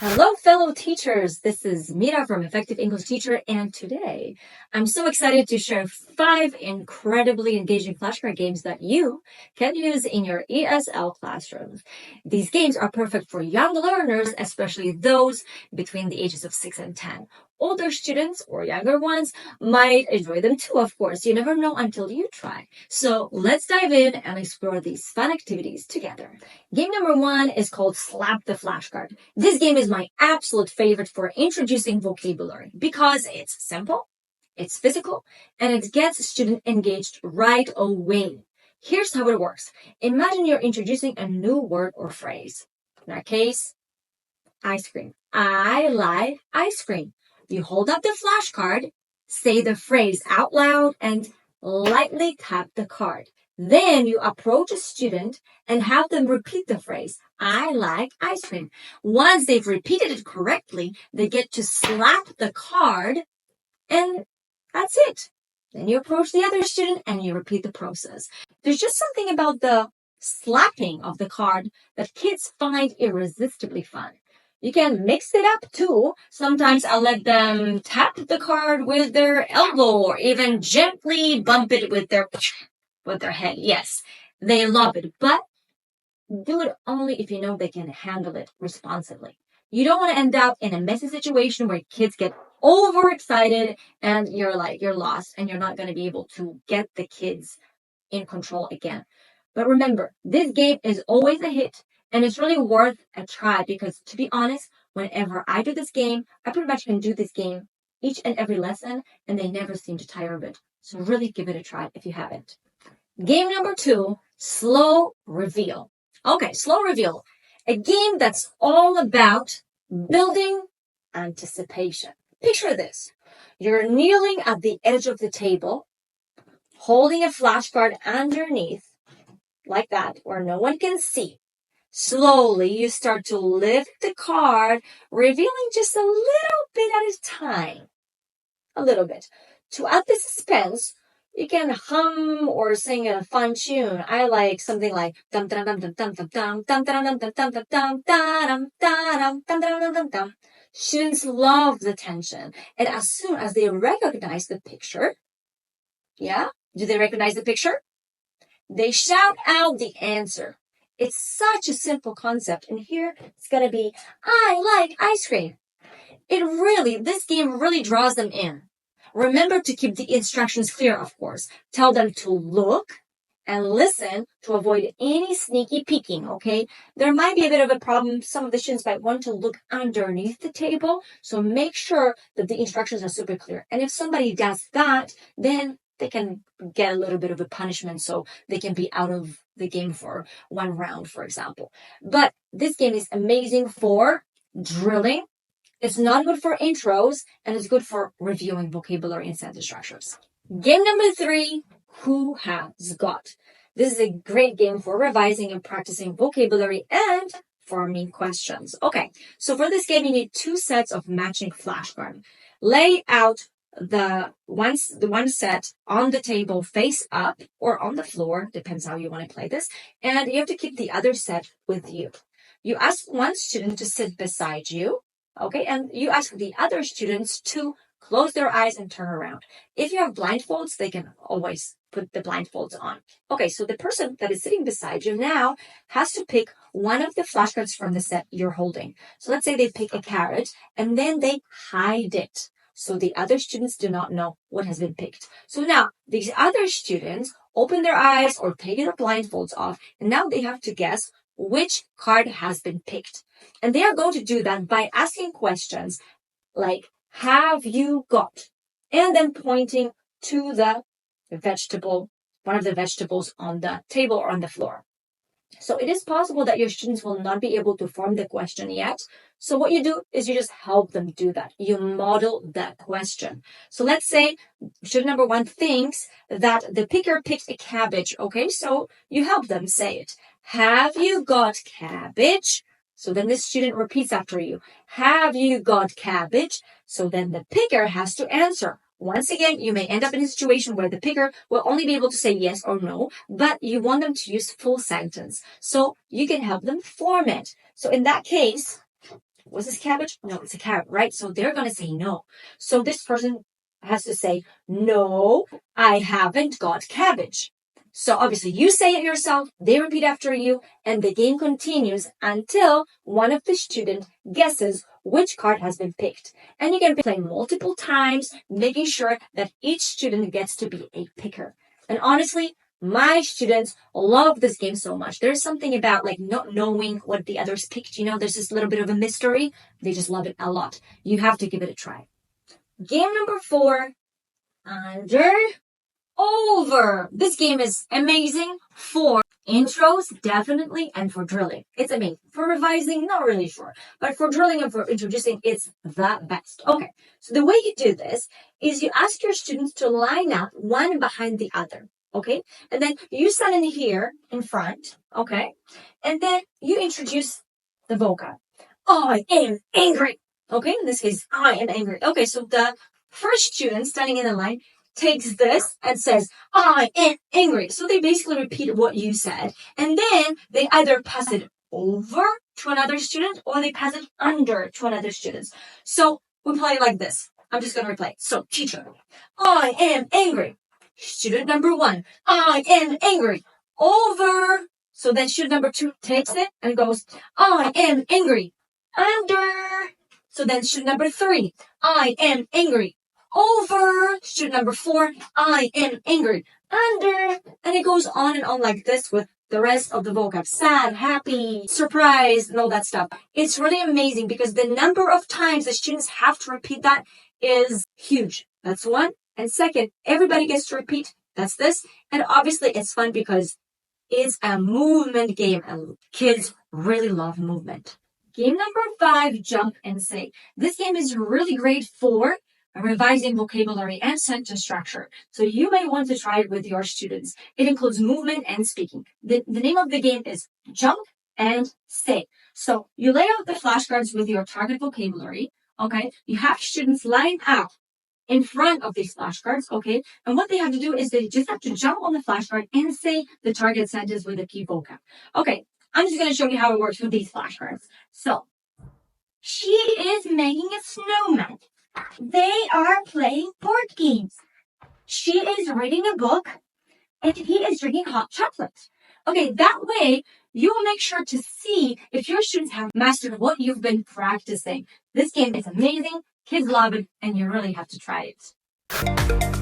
Hello, fellow teachers. This is Mira from Effective English Teacher, and today I'm so excited to share 5 incredibly engaging flashcard games that you can use in your ESL classrooms. These games are perfect for young learners, especially those between the ages of 6 and 10. Older students or younger ones might enjoy them too, of course. You never know until you try. So let's dive in and explore these fun activities together. Game number 1 is called Slap the Flashcard. This game is my absolute favorite for introducing vocabulary because it's simple, it's physical, and it gets students engaged right away. Here's how it works. Imagine you're introducing a new word or phrase. In our case, ice cream. I like ice cream. You hold up the flashcard, say the phrase out loud, and lightly tap the card. Then you approach a student and have them repeat the phrase, I like ice cream. Once they've repeated it correctly, they get to slap the card, and that's it. Then you approach the other student and you repeat the process. There's just something about the slapping of the card that kids find irresistibly fun. You can mix it up too. Sometimes I'll let them tap the card with their elbow or even gently bump it with their head. Yes, they love it, but do it only if you know they can handle it responsibly. You don't want to end up in a messy situation where kids get overexcited and you're lost and you're not going to be able to get the kids in control again. But remember, this game is always a hit and it's really worth a try because, to be honest, whenever I do this game, I pretty much can do this game each and every lesson and they never seem to tire of it. So really give it a try if you haven't. Game number 2, Slow Reveal. Okay, Slow Reveal. A game that's all about building anticipation. Picture this. You're kneeling at the edge of the table, holding a flashcard underneath, like that, where no one can see. Slowly, you start to lift the card, revealing just a little bit at a time. A little bit. To add the suspense, you can hum or sing a fun tune. I like something like dum dum dum dum dum dum dum dum dum dum dum dum dum dum dum dum dum dum. Students love the tension, and as soon as they recognize the picture, do they recognize the picture? They shout out the answer. It's such a simple concept, and here it's gonna be, I like ice cream. This game really draws them in. Remember to keep the instructions clear, of course. Tell them to look and listen to avoid any sneaky peeking, okay? There might be a bit of a problem. Some of the students might want to look underneath the table, so make sure that the instructions are super clear. And if somebody does that, then they can get a little bit of a punishment, so they can be out of the game for 1 round, for example. But this game is amazing for drilling. It's not good for intros, and it's good for reviewing vocabulary and sentence structures. Game number 3, Who Has Got? This is a great game for revising and practicing vocabulary and forming questions. Okay, so for this game, you need 2 sets of matching flashcards. Lay out the one set on the table face up or on the floor, depends how you want to play this, and you have to keep the other set with you. You ask one student to sit beside you, okay, and you ask the other students to close their eyes and turn around. If you have blindfolds, they can always put the blindfolds on. Okay, so the person that is sitting beside you now has to pick one of the flashcards from the set you're holding. So let's say they pick a carrot and then they hide it, so the other students do not know what has been picked. So now these other students open their eyes or take their blindfolds off, and now they have to guess which card has been picked. And they are going to do that by asking questions like, have you got? And then pointing to the vegetable, one of the vegetables on the table or on the floor. So it is possible that your students will not be able to form the question yet. So what you do is you just help them do that. You model that question. So let's say student number 1 thinks that the picker picked a cabbage. Okay, so you help them say it. Have you got cabbage? So then the student repeats after you. Have you got cabbage? So then the picker has to answer. Once again, you may end up in a situation where the picker will only be able to say yes or no, but you want them to use full sentence. So you can help them form it. So in that case, Was this cabbage? No, it's a carrot, right? So they're going to say no. So this person has to say, no, I haven't got cabbage. So obviously you say it yourself, they repeat after you, and the game continues until one of the students guesses which card has been picked. And you can play multiple times, making sure that each student gets to be a picker. And honestly, my students love this game so much. There's something about like not knowing what the others picked. There's this little bit of a mystery. They just love it a lot. You have to give it a try. Game number 4, under, over. This game is amazing for intros, definitely, and for drilling. It's amazing. For revising, not really sure. But for drilling and for introducing, it's the best. Okay, so the way you do this is you ask your students to line up one behind the other. Okay, and then you stand in here in front. Okay, and then you introduce the vocab. I am angry. Okay, in this case, I am angry. Okay, so the first student standing in the line takes this and says, I am angry. So they basically repeat what you said. And then they either pass it over to another student or they pass it under to another student. So we play like this. I'm just going to replay. So teacher, I am angry. Student number 1, I am angry. Over. So then student number 2 takes it and goes, I am angry. Under. So then student number 3, I am angry. Over. Student number 4, I am angry. Under. And it goes on and on like this with the rest of the vocab. Sad, happy, surprised, and all that stuff. It's really amazing because the number of times the students have to repeat that is huge. That's one. And second, everybody gets to repeat. That's this. And obviously it's fun because it's a movement game and kids really love movement. Game number 5, jump and say. This game is really great for revising vocabulary and sentence structure. So you may want to try it with your students. It includes movement and speaking. The name of the game is jump and say. So you lay out the flashcards with your target vocabulary. Okay. You have students line up in front of these flashcards, okay? And what they have to do is they just have to jump on the flashcard and say the target sentence with the key vocab. Okay, I'm just going to show you how it works with these flashcards. So, she is making a snowman. They are playing board games. She is reading a book, and he is drinking hot chocolate. Okay, that way, you will make sure to see if your students have mastered what you've been practicing. This game is amazing. Kids love it, and you really have to try it.